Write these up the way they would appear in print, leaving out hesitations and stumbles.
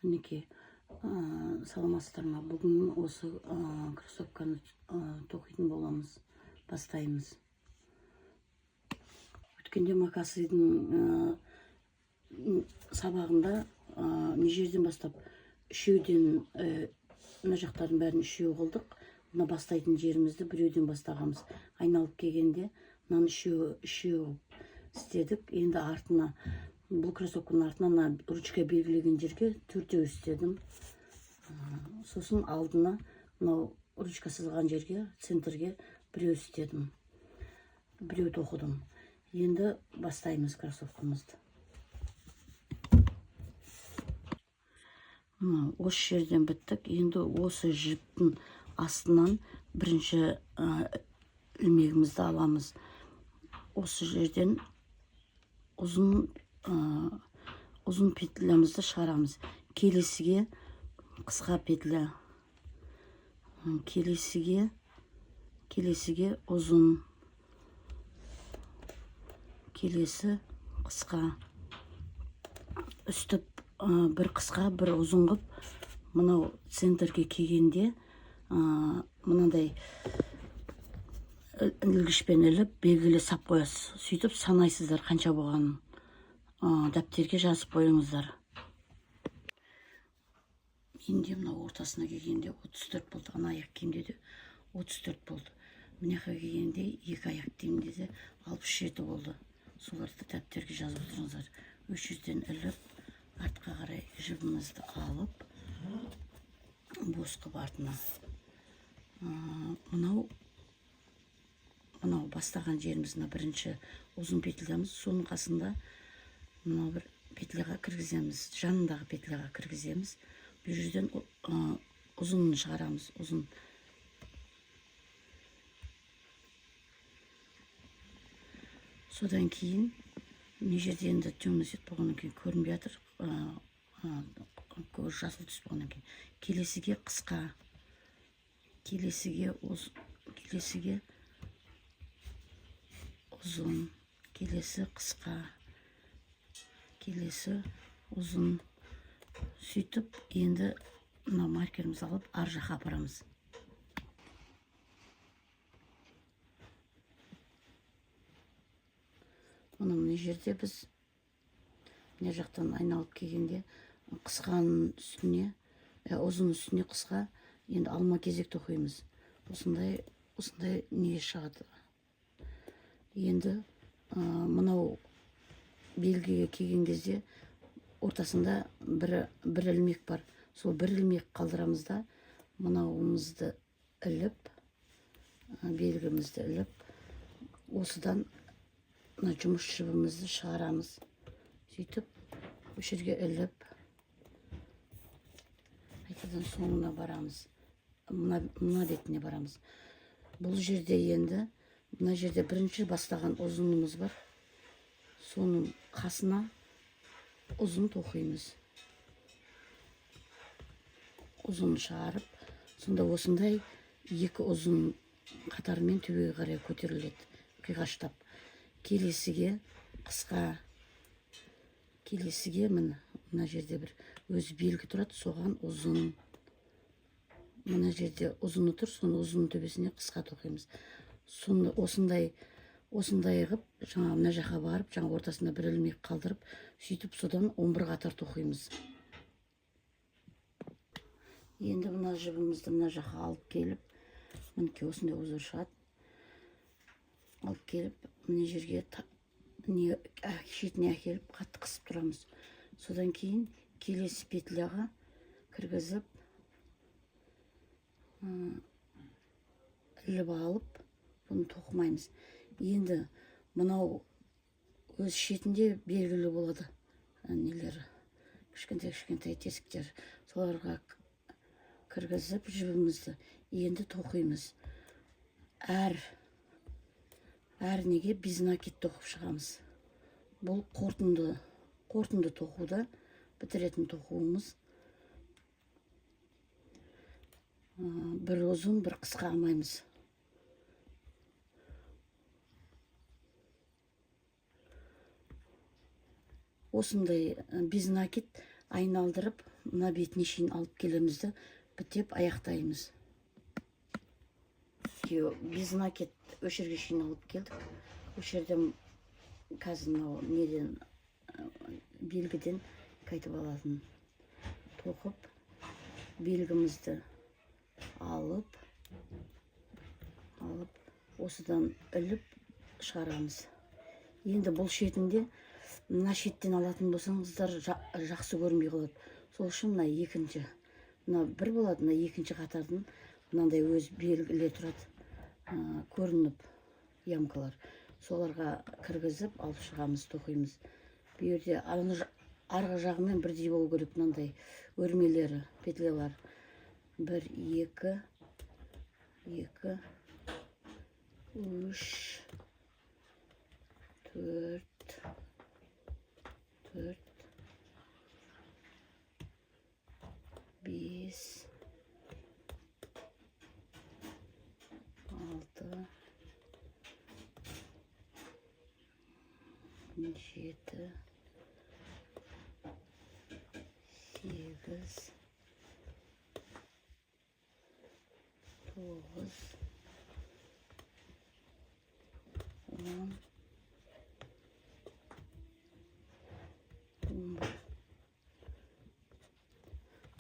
Мінекей, саламатсыздар ма? Бүгін осы кроссовканы тоқитын боламыз, бастаймыз. Өткенде Макасыйдың сабағында не жерден бастап үшеуден мына жақтардың бәрін үшеу қылдық. Мына бастайтын жерімізді біреуден бастағанбыз. Айналып келгенде мынаны үшеу істедік. Енді артына, бұл кроссовканың артына ручка белгілеген жерге төртеу істедім. Сосын алдына мынау ручка сызылған жерге, центрге біреу істедім. Біреу тоқыдым. Енді бастаймыз кроссовкамызды. Осы жерден біттік. Енді осы жіптің астынан бірінші ілмегімізді аламыз. Осы жерден ұзын петлямызды шығарамыз. Келесіге қысқа петля. Келесіге ұзын. Келесі қысқа. Үстіп бір қысқа, бір ұзын қып, мынау центрге келгенде мынандай ілгішпен іліп, белгілі сап қоясыз. Сөйтіп санайсыздар қанша болғанын. Дәптерге жазып қойыңыздар. Менде мынау ортасына келгенде 34 болды. Ана аяқ киімде де 34 болды. Мына жаққа келгенде екі аяқ киімде де 67 болды. Соларды дәптерге жазып отырыңыздар. Үш жерден іліп, артқа қарай жібімізді алып, бос қып артына. Мынау бастаған жеріміздің бірінші ұзын петлямыз, соның қасында мынау бір петляға кіргіземіз, жанындағы петляға кіргіземіз. Бұл жерден ұзынын шығарамыз, ұзын. Содан кейін не жерде енді темный цвет болғаннан кейін көрінбей жатыр, жасыл түс болғаннан кейін. Келесіге қысқа, келесіге ұзын, келесі қысқа, келесі ұзын. Сөйтіп, енді мына маркерімізді алып, ар жаққа апарамыз. Мына жерде біз мына жақтан айналып келгенде қысқаның үстіне, ұзын үстіне қысқа, енді алма кезек тоқимыз. Осындай не шығады. Енді мынау белгіге келген кезде ортасында бір ілмек бар. Сол бір ілмек қалдырамыз да, мынауымызды іліп, белгімізді іліп, осыдан жұмыс жібімізді шығарамыз. Сөйтіп, бұл жерге іліп, қайтадан соңына барамыз. Мына бетіне барамыз. Бұл жерде енді, мына жерде бірінші бастаған ұзынымыз бар. Соның қасына ұзын тоқимыз. Ұзын шығарып, сонда осындай екі ұзын қатарымен төбеге қарай көтеріледі, қиғаштап. Келесіге қысқа, келесіге мына жерде бір өзі белгі тұрады, соған ұзын. Мына жерде ұзыны тұр, соны ұзын төбесіне қысқа тоқимыз. Осындай ғып, жаңа мына жаққа барып, жаңа ортасында бір ілмек қалдырып, сөйтіп содан 11 қатар тоқимыз. Енді мына жібімізді мына жаққа алып келіп, мінекей осындай узор шығады. Алып келіп, мына жерге шетіне әкеліп, қатты қысып тұрамыз. Содан кейін келесі петляға кіргізіп, іліп алып, бұны тоқымаймыз. Енді мынау өз шетінде белгілі болады. Нелері, кішкентай тесіктер. Соларға кіргізіп жібімізді енді тоқимыз. Әр неге біз накид тоқып шығамыз. Бұл қорытынды тоқуда, бітіретін тоқуымыз. Бір ұзын, бір қысқа алмаймыз. Осындай біз накид айналдырып мына бетіне шейін алып келемізді бітеп аяқтаймыз. Без накет өшерге шейін алып келдік. Өшерден қазір мынау неден белгіден қайтып алатын тоқып белгімізді алып осыдан іліп шығарамыз. Енді бұл шетінде мына шеттен алатын болсаңыздар жақсы көрінбей қалады. Сол үшін мына екінші, мына бір болады, мына екінші қатардың мынандай өз белгілер тұрады, көрініп ямкалар. Соларға кіргізіп алып шығамыз, тоқимыз. Бұл жерде арғы жағымен бірдей болу керек мынандай өрмелері, петлялар. 1, 2, 3, 4, 5, 6, 7, 8, 9, 10, 11.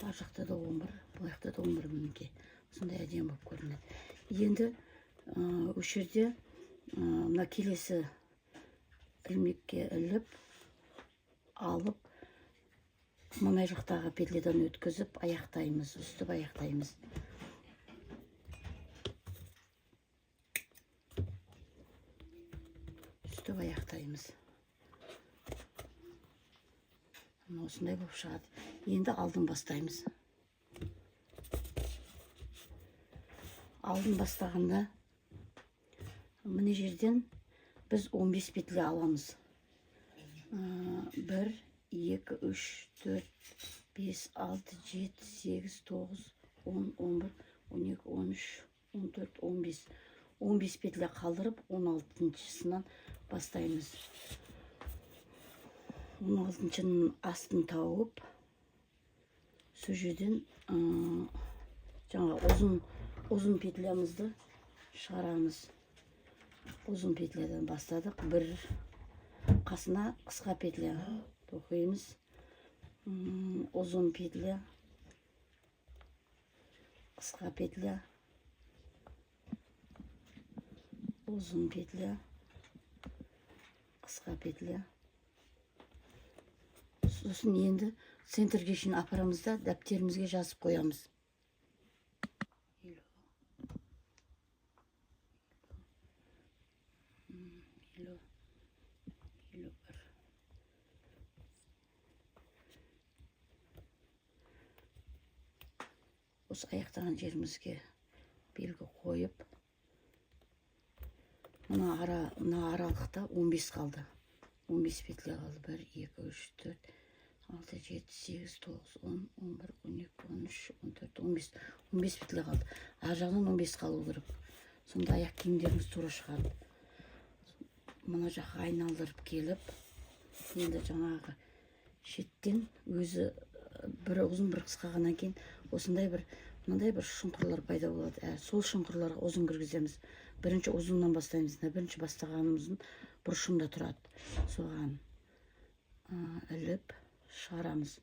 Ар жақта да 11, бұл жақта да 11 мінекей. Сондай әдемі болып көрінеді. Енді осы жерде мына келесі ілмекке іліп, алып, мына жақтағы петледен өткізіп аяқтаймыз, үстіп аяқтаймыз. Үстіп аяқтаймыз. Осындай болып шығады. Енді алдын бастаймыз. Алдын бастағанда мына жерден біз 15 петле аламыз. 1, 2, 3, 4, 5, 6, 7, 8, 9, 10, 11, 12, 13, 14, 15. 15 петле қалдырып, 16-шысынан бастаймыз. 16-шының астын тауып, сол жерден жаңа ұзын петлямызды шығарамыз. Ұзын петляден бастадық. Бір қасына қысқа петля тоқимыз. Ұзын петля, қысқа петля, ұзын петля, қысқа петля. Сосын енді центрге шейін апарамыз да дәптерімізге жазып қоямыз. Осы аяқтаған жерімізге белгі қойып, мына аралықта 15 қалды. 15 петля қалды. 1, 2, 3, 4, 6, 7, 8, 9, 10, 11, 12, 13, 14, 15. 15 петля қалды. Ар жағынан 15 қалу керек. Сонда аяқ киімдеріміз тура шығады. Мына жаққа айналдырып келіп, енді жаңағы шеттен өзі бір ұзын бір қысқағаннан кейін осындай мынандай бір шұңқырлар пайда болады. Сол шұңқырларға ұзын кіргіземіз. Бірінші ұзыннан бастаймыз. Бірінші бастағанымыздың бұрышында тұрады. Соған іліп шығарамыз.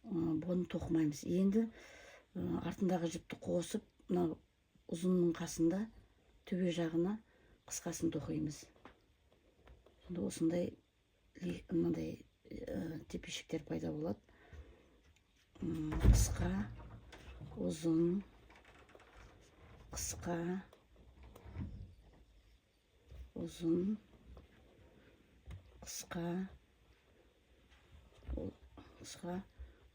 Бұны тоқымаймыз. Енді артындағы жіпті қосып, ұзынның қасында төбе жағына қысқасын тоқимыз. Осындай мынандай тепешіктер пайда болады. Қысқа, ұзын, қысқа, ұзын, қысқа,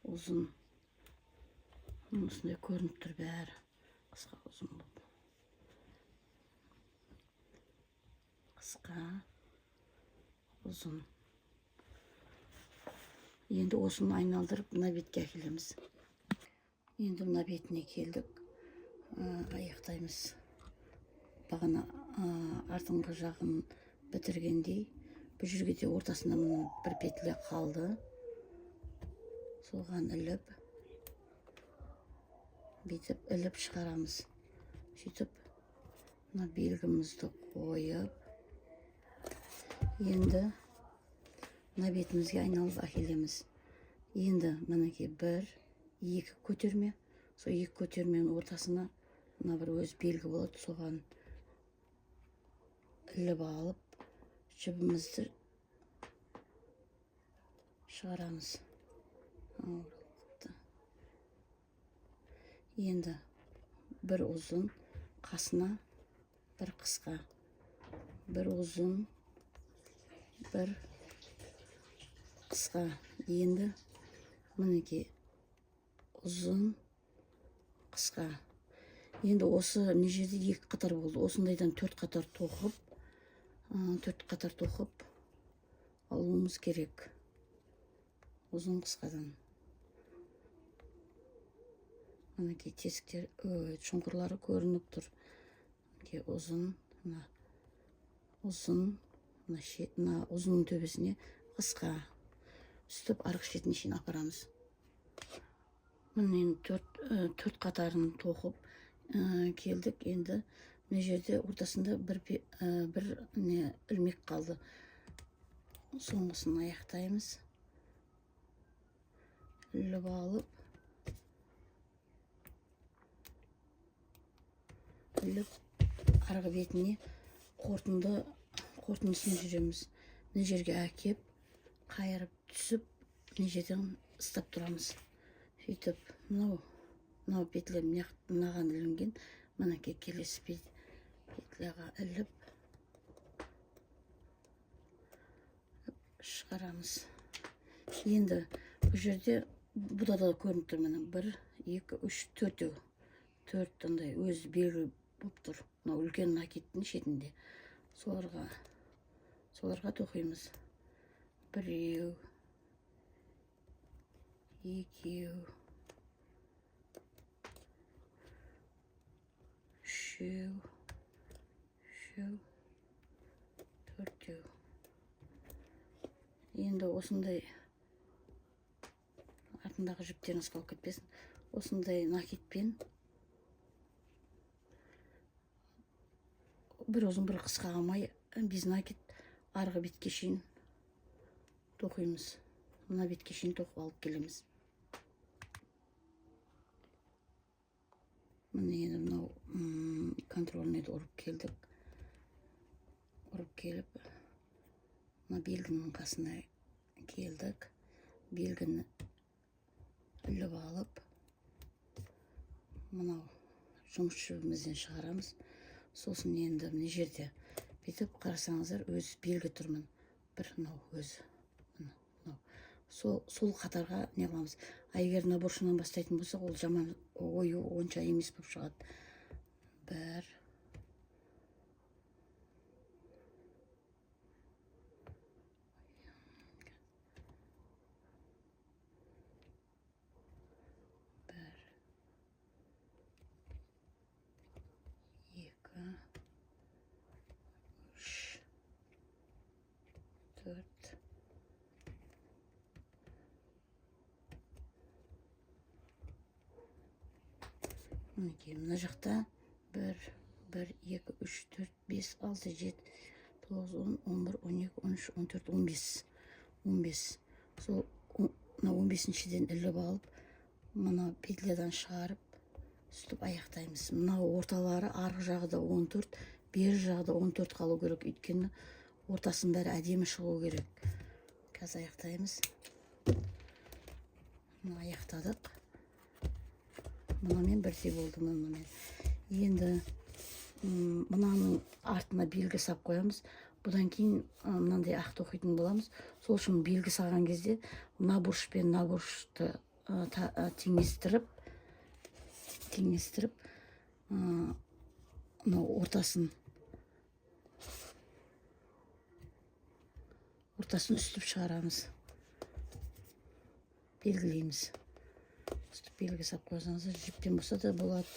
ұзын. Осындай көрініп тұр бәрі. Қысқа, ұзын болып. Қысқа, ұзын. Енді осыны айналдырып, мына бетке әкелеміз. Енді мына бетіне келдік. Аяқтаймыз. Бағана артыңғы жағын бітіргендей. Бұл жерге де ортасында бір петля қалды. соған іліп, бүйтіп іліп шығарамыз. Сөйтіп, мына белгімізді қойып, енді мына бетімізге айналып әкелеміз. Енді мінекей 1-2 көтерме, сол 2 көтерменің ортасына мына бір өз белгі болады, соған іліп алып, жібімізді шығарамыз. Енді бір ұзын қасына, бір қысқа, бір ұзын, бір қысқа. Енді мінекей ұзын, қысқа. Енді осы мына жерде 2 қатар болды. Осындайдан 4 қатар тоқып алуымыз керек. Ұзын қысқадан. Мінекей тесіктер, шұңқырлары көрініп тұр. Ұзын, ұзынның төбесіне қысқа. Үстіп арғы шетіне шейін апарамыз. Міне 4 қатарын тоқып келдік. Енді мына жерде ортасында бір ілмек қалды. Соңғысын аяқтаймыз. Іліп алып, арғы бетіне қорытындысын жүреміз. Мына жерге әкеп, қайырып түсіп, мына жерден ұстап тұрамыз. Сөйтіп, мынау петля мынаған ілінген, мінекей келесі петляға іліп шығарамыз. Енді бұл жерде бұда да көрініп тұр. 1, 2, 3, 4. 4 андай өз белгі болып тұр. Мынау үлкен накиттің шетінде. Соларға тоқимыз. 1, 2, 3, 4. Енді осындай артындағы жіптеріңіз қалып кетпесін. Осындай накитпен бір ұзын бір қысқа алмай, біз накит арғы бетке шейін тоқимыз. Мына бетке шейін тоқып алып келеміз. Міне енді мынау контрольныйды ұрып келдік. Ұрып келіп, мына белгінің қасына келдік. Белгіні іліп алып, мынау жұмыс жібімізден шығарамыз. Сосын енді мына жерде бүйтіп қарасаңыздар, өз белгі тұрмын. Бір мынау өзі. Сол қатарға не қыламыз. Егер наборшынан бастайтын болсақ, ол жаман ойы онша емес болып шығады. 1, 2, 3, 4. Мына жақта 1, 2, 3, 4, 5, 6, 7, 9, 10, 11, 12, 13, 14, 15. Сол 15-шіден іліп алып, мына петлядан шығарып, үстіп аяқтаймыз. Мына орталары арғы жағы да 14, бер жағы да 14 қалу керек. Өйткені ортасын бәрі әдемі шығу керек. Қазір аяқтаймыз. Мына аяқтадық. Мұнамен бірдей болды. Енді мынаның артына белгі сап қоямыз. Бұдан кейін мынандай ақ тоқитын боламыз. Сол үшін белгі саған кезде набұрыш пен набұрышты теңестіріп, ортасын үстіп шығарамыз. Белгілейміз. Үстіп белгі сап қойсаңыз, жіптен болса да болады.